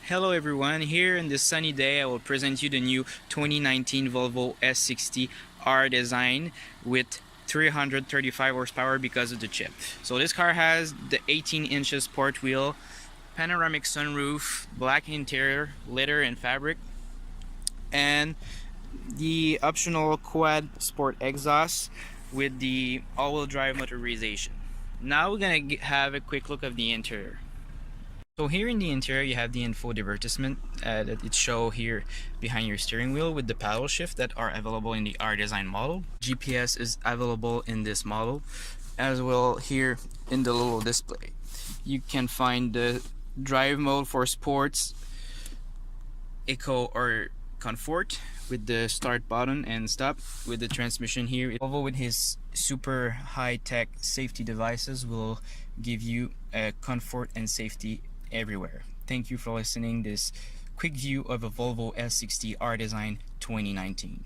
Hello everyone, here in this sunny day I will present you the new 2019 Volvo S60 R-design with 335 horsepower because of the chip. So this car has the 18 inches sport wheel, panoramic sunroof, black interior, leather and fabric, and the optional quad sport exhaust with the all-wheel drive motorization. Now we're gonna have a quick look of the interior. So here in the interior you have the info advertisement that it show here behind your steering wheel with the paddle shift that are available in the R-design model. GPS is available in this model as well. Here in the little display you can find the drive mode for sports, eco or comfort with the start button and stop with the transmission here. Volvo with his super high-tech safety devices will give you comfort and safety everywhere. Thank you for listening this quick view of a Volvo S60 R-design 2019.